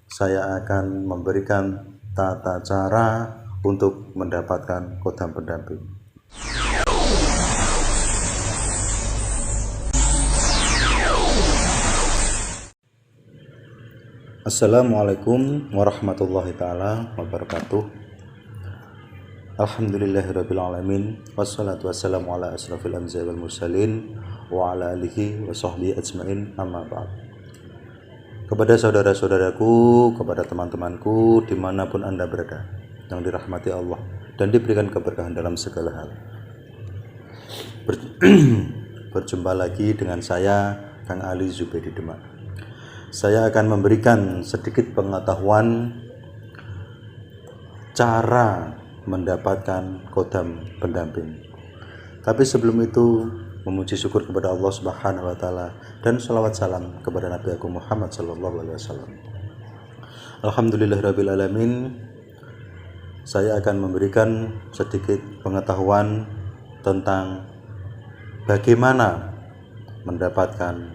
saya akan memberikan tata cara untuk mendapatkan kodam pendamping. Assalamualaikum warahmatullahi taala wabarakatuh. Alhamdulillahirrabbilalamin. Wassalatu wassalamu ala asrafil anbiya'i wal mursalin wa ala alihi wa sahbihi ajmain, amma ba'd. Kepada saudara-saudaraku, kepada teman-temanku dimanapun Anda berada, yang dirahmati Allah dan diberikan keberkahan dalam segala hal, berjumpa lagi dengan saya, Kang Ali Zubaidi Demak. Saya akan memberikan sedikit pengetahuan cara mendapatkan kodam pendamping. Tapi sebelum itu, memuji syukur kepada Allah Subhanahu wa taala dan shalawat salam kepada Nabi Agung Muhammad sallallahu alaihi wasallam. Alhamdulillahirabbil alamin. Saya akan memberikan sedikit pengetahuan tentang bagaimana mendapatkan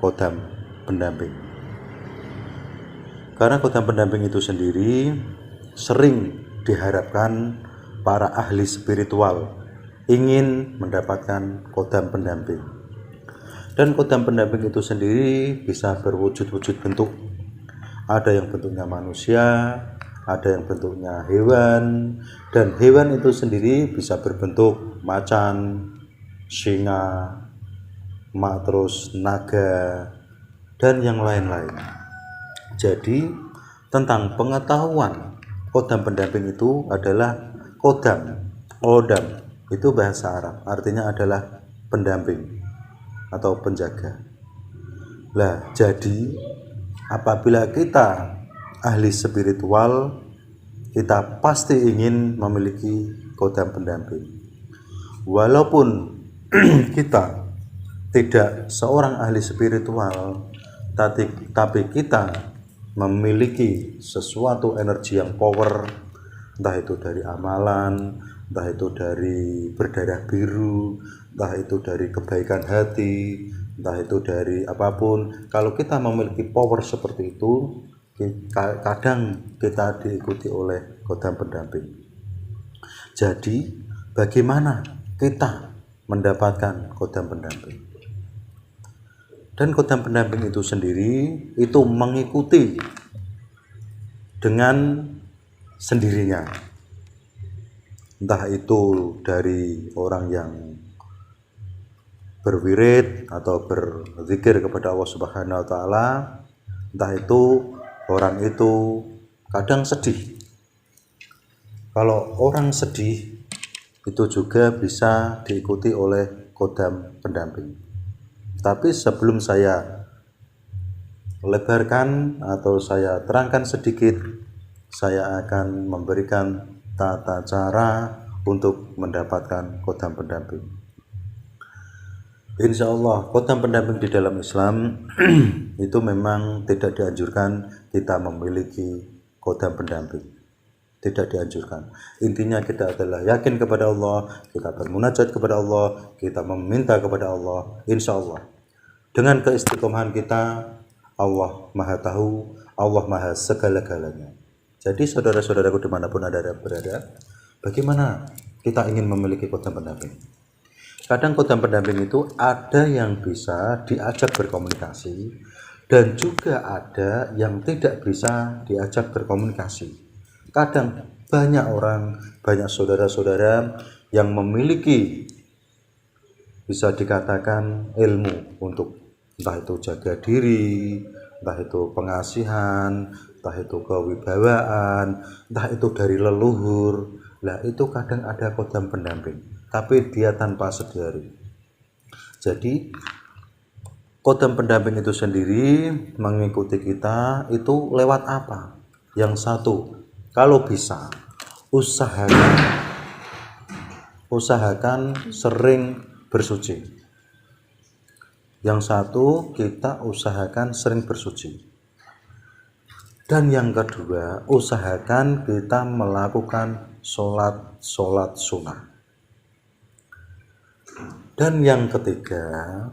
kodam pendamping. Karena kodam pendamping itu sendiri sering diharapkan para ahli spiritual ingin mendapatkan kodam pendamping. Dan kodam pendamping itu sendiri bisa berwujud-wujud bentuk. Ada yang bentuknya manusia, ada yang bentuknya hewan, dan hewan itu sendiri bisa berbentuk macan, singa, terus naga, dan yang lain-lain. Jadi tentang pengetahuan kodam pendamping itu adalah kodam itu bahasa Arab, artinya adalah pendamping atau penjaga. Lah, jadi apabila kita ahli spiritual, kita pasti ingin memiliki kodam pendamping. Walaupun kita tidak seorang ahli spiritual, tapi kita memiliki sesuatu energi yang power, entah itu dari amalan, entah itu dari berdarah biru, entah itu dari kebaikan hati, entah itu dari apapun. Kalau kita memiliki power seperti itu, kadang kita diikuti oleh kodam pendamping. Jadi bagaimana kita mendapatkan kodam pendamping? Dan kodam pendamping itu sendiri itu mengikuti dengan sendirinya. Entah itu dari orang yang berwirid atau berzikir kepada Allah Subhanahu wa taala, entah itu orang itu kadang sedih. Kalau orang sedih itu juga bisa diikuti oleh kodam pendamping. Tapi sebelum saya lebarkan atau saya terangkan sedikit, saya akan memberikan tata cara untuk mendapatkan kodam pendamping. Insya Allah, kodam pendamping di dalam Islam itu memang tidak dianjurkan kita memiliki kodam pendamping. Tidak dianjurkan. Intinya kita adalah yakin kepada Allah, kita bermunajat kepada Allah, kita meminta kepada Allah. Insya Allah dengan keistiqomahan kita, Allah Maha Tahu, Allah Maha segala-galanya. Jadi saudara-saudaraku dimanapun Anda berada, bagaimana kita ingin memiliki kodam pendamping? Kadang kodam pendamping itu ada yang bisa diajak berkomunikasi, dan juga ada yang tidak bisa diajak berkomunikasi. Kadang banyak orang, banyak saudara-saudara yang memiliki, bisa dikatakan, ilmu untuk entah itu jaga diri, entah itu pengasihan, entah itu kewibawaan, entah itu dari leluhur. Lah, itu kadang ada kodam pendamping, tapi dia tanpa sedari. Jadi kodam pendamping itu sendiri mengikuti kita itu lewat apa? Yang satu, kalau bisa usahakan sering bersuci. Yang satu, kita usahakan sering bersuci. Dan yang kedua, usahakan kita melakukan sholat sunnah. Dan yang ketiga,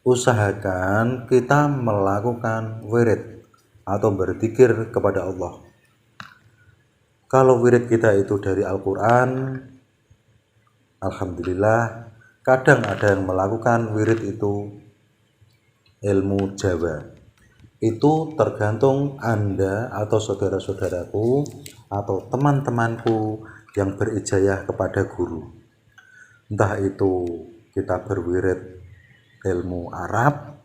usahakan kita melakukan wirid atau berzikir kepada Allah. Kalau wirid kita itu dari Al-Quran, alhamdulillah. Kadang ada yang melakukan wirid itu ilmu Jawa. Itu tergantung Anda atau saudara-saudaraku atau teman-temanku yang berijayah kepada guru. Entah itu kita berwirid ilmu Arab,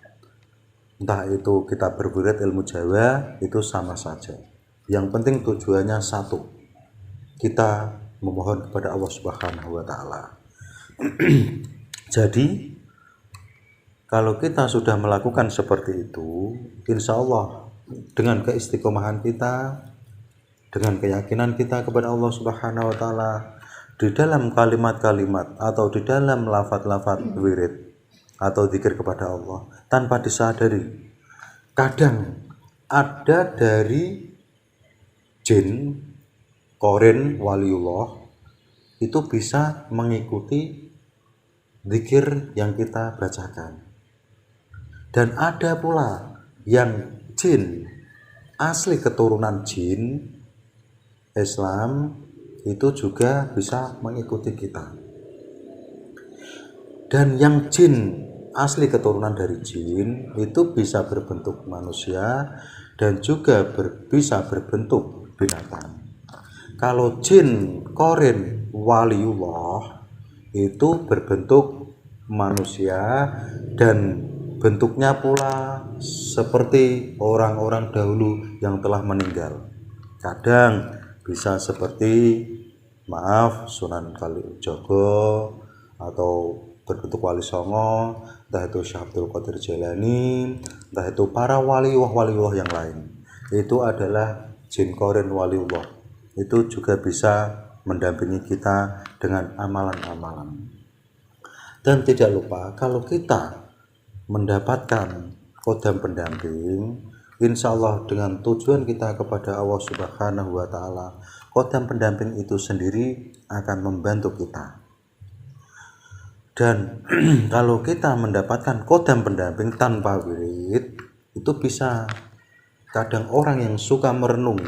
entah itu kita berwirid ilmu Jawa, itu sama saja. Yang penting tujuannya satu, kita memohon kepada Allah Subhanahu wa Ta'ala. Jadi kalau kita sudah melakukan seperti itu, insya Allah dengan keistiqomahan kita, dengan keyakinan kita kepada Allah Subhanahu wa Ta'ala, di dalam kalimat-kalimat atau di dalam lafaz-lafaz wirid atau zikir kepada Allah, tanpa disadari, kadang ada dari jin, korin, waliullah itu bisa mengikuti zikir yang kita bacakan. Dan ada pula yang jin, asli keturunan jin Islam, itu juga bisa mengikuti kita. Dan yang jin asli keturunan dari jin itu bisa berbentuk manusia dan juga bisa berbentuk binatang. Kalau jin korin waliullah itu berbentuk manusia dan bentuknya pula seperti orang-orang dahulu yang telah meninggal. Kadang bisa seperti Sunan Kalijogo atau berbentuk Wali Songo, entah itu Syekh Abdul Qadir Jailani, entah itu para waliullah yang lain. Itu adalah jin korin waliullah. Itu juga bisa mendampingi kita dengan amalan-amalan. Dan tidak lupa, kalau kita mendapatkan kodam pendamping, insya Allah dengan tujuan kita kepada Allah Subhanahu wa Ta'ala, kodam pendamping itu sendiri akan membantu kita. Dan kalau kita mendapatkan kodam pendamping tanpa wirid, itu bisa, kadang orang yang suka merenung,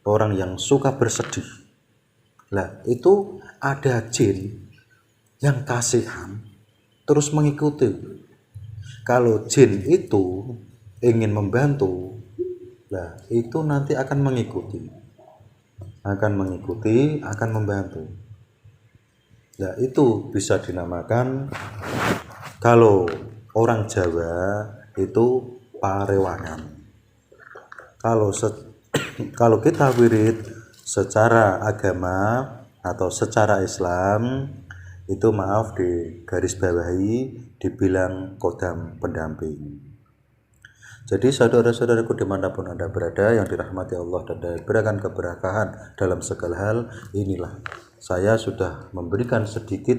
orang yang suka bersedih, lah itu ada jin yang kasihan terus mengikuti. Kalau jin itu ingin membantu, nah itu nanti akan mengikuti, akan membantu. Nah itu bisa dinamakan, kalau orang Jawa itu parewangan. Kalau kita wirid secara agama atau secara Islam, itu di garis bawahi dibilang kodam pendamping. Jadi saudara-saudaraku dimanapun Anda berada yang dirahmati Allah dan diberikan keberkahan dalam segala hal, inilah saya sudah memberikan sedikit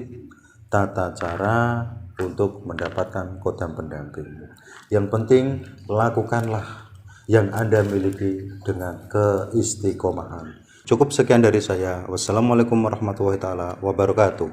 tata cara untuk mendapatkan kodam pendamping. Yang penting lakukanlah yang Anda miliki dengan keistiqomahan. Cukup sekian dari saya. Wassalamualaikum warahmatullahi wabarakatuh.